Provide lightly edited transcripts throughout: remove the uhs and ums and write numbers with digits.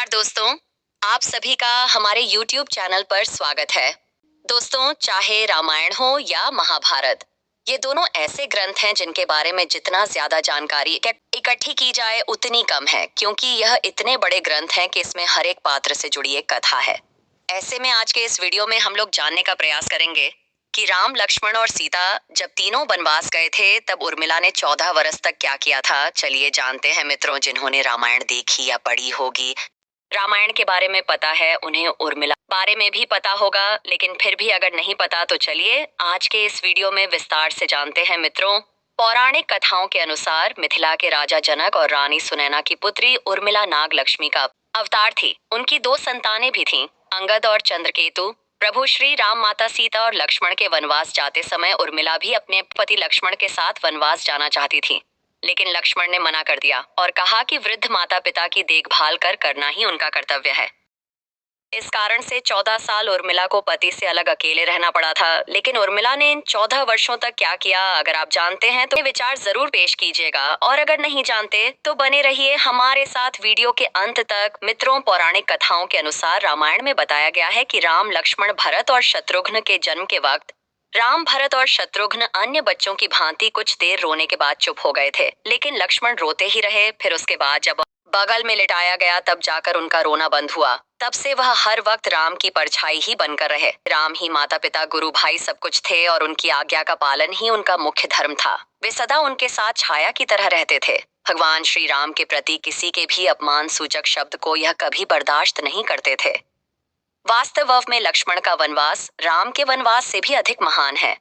नमस्कार दोस्तों, आप सभी का हमारे YouTube चैनल पर स्वागत है। दोस्तों, चाहे रामायण हो या महाभारत, ये दोनों ऐसे ग्रंथ हैं जिनके बारे में जितना ज्यादा जानकारी इकट्ठी की जाए उतनी कम है, क्योंकि यह इतने बड़े ग्रंथ हैं कि इसमें हर एक पात्र से जुड़ी एक कथा है। ऐसे में आज के इस वीडियो में हम लोग जानने का प्रयास करेंगे कि राम, लक्ष्मण और सीता जब तीनों वनवास गए थे तब उर्मिला ने 14 वर्ष तक क्या किया था। चलिए जानते हैं मित्रों, जिन्होंने रामायण देखी या पढ़ी होगी, रामायण के बारे में पता है, उन्हें उर्मिला बारे में भी पता होगा, लेकिन फिर भी अगर नहीं पता तो चलिए आज के इस वीडियो में विस्तार से जानते हैं मित्रों। पौराणिक कथाओं के अनुसार मिथिला के राजा जनक और रानी सुनैना की पुत्री उर्मिला नाग लक्ष्मी का अवतार थी। उनकी दो संतानें भी थीं, अंगद और चंद्रकेतु। प्रभु श्री राम, माता सीता और लक्ष्मण के वनवास जाते समय उर्मिला भी अपने पति लक्ष्मण के साथ वनवास जाना चाहती थी, लेकिन लक्ष्मण ने मना कर दिया और कहा कि वृद्ध माता पिता की देखभाल करना ही उनका कर्तव्य है। इस कारण से 14 साल उर्मिला को पति से अलग अकेले रहना पड़ा था। लेकिन उर्मिला ने इन 14 वर्षों तक क्या किया, अगर आप जानते हैं तो ये विचार जरूर पेश कीजिएगा, और अगर नहीं जानते तो बने रहिए हमारे साथ वीडियो के अंत तक। मित्रों, पौराणिक कथाओं के अनुसार रामायण में बताया गया है कि राम, लक्ष्मण, भरत और शत्रुघ्न के जन्म के वक्त राम, भरत और शत्रुघ्न अन्य बच्चों की भांति कुछ देर रोने के बाद चुप हो गए थे, लेकिन लक्ष्मण रोते ही रहे। फिर उसके बाद जब बगल में लिटाया गया तब जाकर उनका रोना बंद हुआ। तब से वह हर वक्त राम की परछाई ही बनकर रहे। राम ही माता पिता, गुरु, भाई सब कुछ थे और उनकी आज्ञा का पालन ही उनका मुख्य धर्म था। वे सदा उनके साथ छाया की तरह रहते थे। भगवान श्री राम के प्रति किसी के भी अपमान सूचक शब्द को यह कभी बर्दाश्त नहीं करते थे। वास्तव में लक्ष्मण का वनवास राम के वनवास से भी अधिक महान है।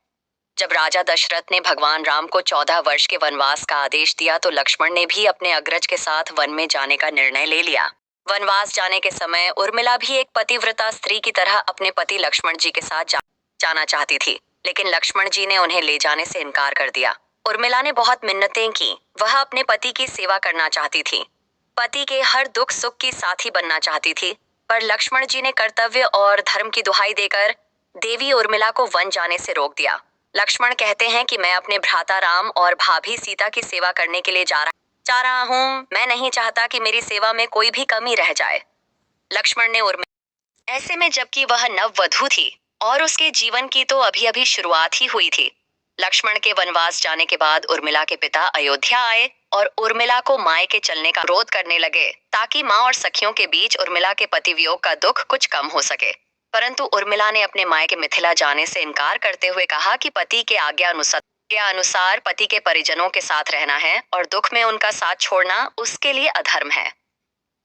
जब राजा दशरथ ने भगवान राम को 14 वर्ष के वनवास का आदेश दिया तो लक्ष्मण ने भी अपने अग्रज के साथ वन में जाने का निर्णय ले लिया। वनवास जाने के समय उर्मिला भी एक पतिव्रता स्त्री की तरह अपने पति लक्ष्मण जी के साथ जाना चाहती थी, लेकिन लक्ष्मण जी ने उन्हें ले जाने से इनकार कर दिया। उर्मिला ने बहुत मिन्नतें की, वह अपने पति की सेवा करना चाहती थी, पति के हर दुख सुख की साथी बनना चाहती थी, पर लक्ष्मण जी ने कर्तव्य और धर्म की दुहाई देकर देवी उर्मिला को वन जाने से रोक दिया। लक्ष्मण कहते हैं कि मैं अपने भ्राता राम और भाभी सीता की सेवा करने के लिए जा रहा हूँ। मैं नहीं चाहता कि मेरी सेवा में कोई भी कमी रह जाए। लक्ष्मण ने उर्मिला ऐसे में, जबकि वह नववधू थी और उसके जीवन की तो अभी अभी शुरुआत ही हुई थी। लक्ष्मण के वनवास जाने के बाद उर्मिला के पिता अयोध्या आए और उर्मिला को मायके चलने का विरोध करने लगे, ताकि माँ और सखियों के बीच उर्मिला के पति वियोग का दुख कुछ कम हो सके। परंतु उर्मिला ने अपने मायके मिथिला जाने से इनकार करते हुए कहा कि पति के आज्ञा अनुसार पति के परिजनों के साथ रहना है और दुख में उनका साथ छोड़ना उसके लिए अधर्म है।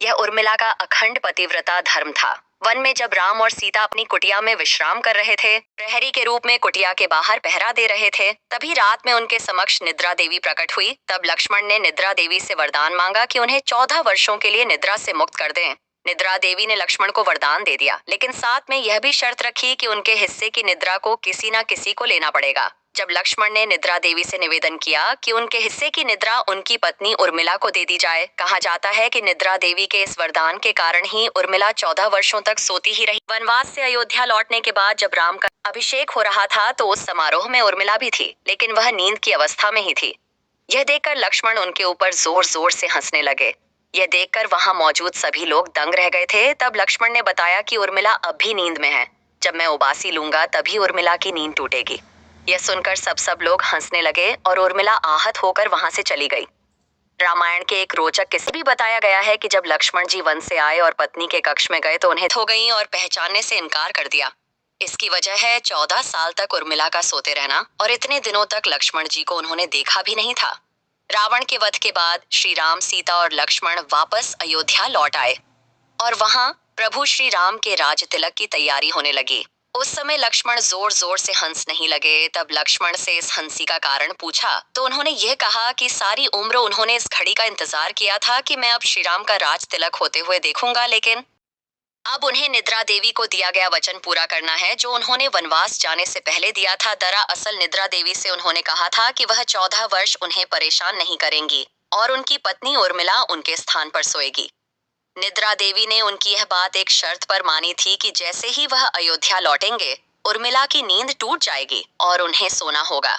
यह उर्मिला का अखंड पतिव्रता धर्म था। वन में जब राम और सीता अपनी कुटिया में विश्राम कर रहे थे, प्रहरी के रूप में कुटिया के बाहर पहरा दे रहे थे, तभी रात में उनके समक्ष निद्रा देवी प्रकट हुई। तब लक्ष्मण ने निद्रा देवी से वरदान मांगा कि उन्हें 14 वर्षों के लिए निद्रा से मुक्त कर दें। निद्रा देवी ने लक्ष्मण को वरदान दे दिया, लेकिन साथ में यह भी शर्त रखी कि उनके हिस्से की निद्रा को किसी न किसी को लेना पड़ेगा। जब लक्ष्मण ने निद्रा देवी से निवेदन किया कि उनके हिस्से की निद्रा उनकी पत्नी उर्मिला को दे दी जाए, कहा जाता है कि निद्रा देवी के इस वरदान के कारण ही उर्मिला 14 वर्षों तक सोती ही रही। वनवास से अयोध्या लौटने के बाद जब राम का अभिषेक हो रहा था तो उस समारोह में उर्मिला भी थी, लेकिन वह नींद की अवस्था में ही थी। यह देखकर लक्ष्मण उनके ऊपर जोर जोर से हंसने लगे। यह देखकर वहां मौजूद सभी लोग दंग रह गए थे। तब लक्ष्मण ने बताया कि उर्मिला अब भी नींद में है, जब मैं उबासी लूंगा तभी उर्मिला की नींद टूटेगी। यह सुनकर सब लोग हंसने लगे और उर्मिला आहत होकर वहां से चली गई। रामायण के एक रोचक किस्से भी बताया गया है कि जब लक्ष्मण जी वन से आए और पत्नी के कक्ष में गए तो उन्हें हो गई और पहचानने से इनकार कर दिया। इसकी वजह है 14 साल तक उर्मिला का सोते रहना, और इतने दिनों तक लक्ष्मण जी को उन्होंने देखा भी नहीं था। रावण के वध के बाद श्री राम, सीता और लक्ष्मण वापस अयोध्या लौट आए और वहां प्रभु श्री राम के राज तिलक की तैयारी होने लगी। उस समय लक्ष्मण जोर जोर से हंस नहीं लगे। तब लक्ष्मण से इस हंसी का कारण पूछा तो उन्होंने यह कहा कि सारी उम्र उन्होंने इस घड़ी का इंतजार किया था कि मैं अब श्री राम का राज तिलक होते हुए देखूंगा, लेकिन अब उन्हें निद्रा देवी को दिया गया वचन पूरा करना है जो उन्होंने वनवास जाने से पहले दिया था। दरअसल निद्रा देवी से उन्होंने कहा था कि वह 14 वर्ष उन्हें परेशान नहीं करेंगी और उनकी पत्नी उर्मिला उनके स्थान पर सोएगी। निद्रा देवी ने उनकी यह बात एक शर्त पर मानी थी कि जैसे ही वह अयोध्या लौटेंगे उर्मिला की नींद टूट जाएगी और उन्हें सोना होगा।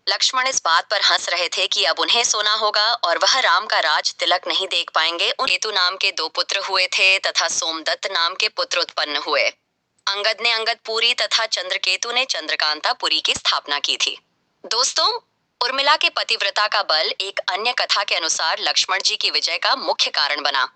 लक्ष्मण इस बात पर हंस रहे थे कि अब उन्हें सोना होगा और वह राम का राज तिलक नहीं देख पाएंगे। केतु नाम के 2 पुत्र हुए थे तथा सोमदत्त नाम के पुत्र उत्पन्न हुए। अंगद ने अंगदपुरी तथा चंद्रकेतु ने चंद्रकांतापुरी की स्थापना की थी। दोस्तों, उर्मिला के पतिव्रता का बल एक अन्य कथा के अनुसार लक्ष्मण जी की विजय का मुख्य कारण बना।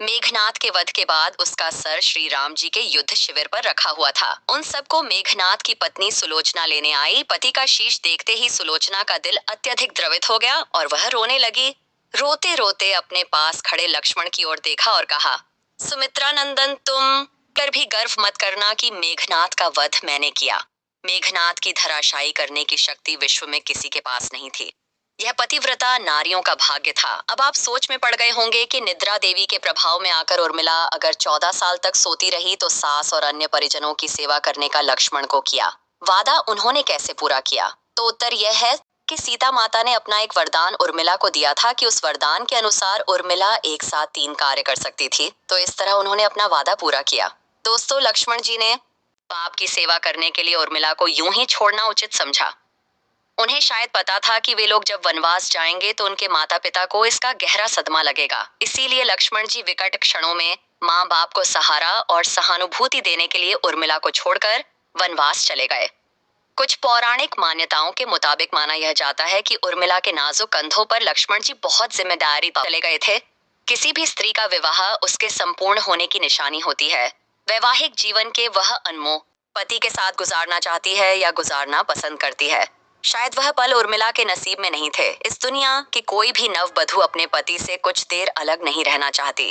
मेघनाथ के वध के बाद उसका सर श्री राम जी के युद्ध शिविर पर रखा हुआ था। उन सबको मेघनाथ की पत्नी सुलोचना लेने आई। पति का शीश देखते ही सुलोचना का दिल अत्यधिक द्रवित हो गया और वह रोने लगी। रोते रोते अपने पास खड़े लक्ष्मण की ओर देखा और कहा, सुमित्रा नंदन, तुम कर भी गर्व मत करना कि मेघनाथ का वध मैंने किया। मेघनाथ की धराशायी करने की शक्ति विश्व में किसी के पास नहीं थी। यह पतिव्रता नारियों का भाग्य था। अब आप सोच में पड़ गए होंगे कि निद्रा देवी के प्रभाव में आकर उर्मिला अगर 14 साल तक सोती रही तो सास और अन्य परिजनों की सेवा करने का लक्ष्मण को किया वादा उन्होंने कैसे पूरा किया? तो उत्तर यह है कि सीता माता ने अपना एक वरदान उर्मिला को दिया था कि उस वरदान के अनुसार उर्मिला एक साथ 3 कार्य कर सकती थी। तो इस तरह उन्होंने अपना वादा पूरा किया। दोस्तों, लक्ष्मण जी ने बाप की सेवा करने के लिए उर्मिला को यूं ही छोड़ना उचित समझा। उन्हें शायद पता था कि वे लोग जब वनवास जाएंगे तो उनके माता पिता को इसका गहरा सदमा लगेगा। इसीलिए लक्ष्मण जी विकट क्षणों में माँ बाप को सहारा और सहानुभूति देने के लिए उर्मिला को छोड़कर वनवास चले गए। कुछ पौराणिक मान्यताओं के मुताबिक माना यह जाता है कि उर्मिला के नाजुक कंधों पर लक्ष्मण जी बहुत जिम्मेदारी चले गए थे। किसी भी स्त्री का विवाह उसके संपूर्ण होने की निशानी होती है। वैवाहिक जीवन के वह अनमोल पति के साथ गुजारना चाहती है या गुजारना पसंद करती है। शायद वह पल उर्मिला के नसीब में नहीं थे। इस दुनिया की कोई भी नववधु अपने पति से कुछ देर अलग नहीं रहना चाहती।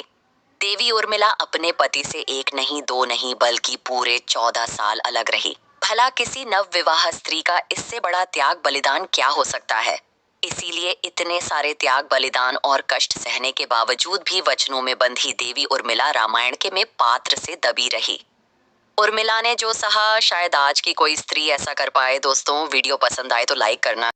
देवी उर्मिला अपने पति से 1 नहीं 2 नहीं बल्कि पूरे 14 साल अलग रही। भला किसी नवविवाह स्त्री का इससे बड़ा त्याग बलिदान क्या हो सकता है? इसीलिए इतने सारे त्याग बलिदान और कष्ट सहने के बावजूद भी वचनों में बंधी देवी उर्मिला रामायण के में पात्र से दबी रही। उर्मिला ने जो सहा शायद आज की कोई स्त्री ऐसा कर पाए। दोस्तों, वीडियो पसंद आए तो लाइक करना।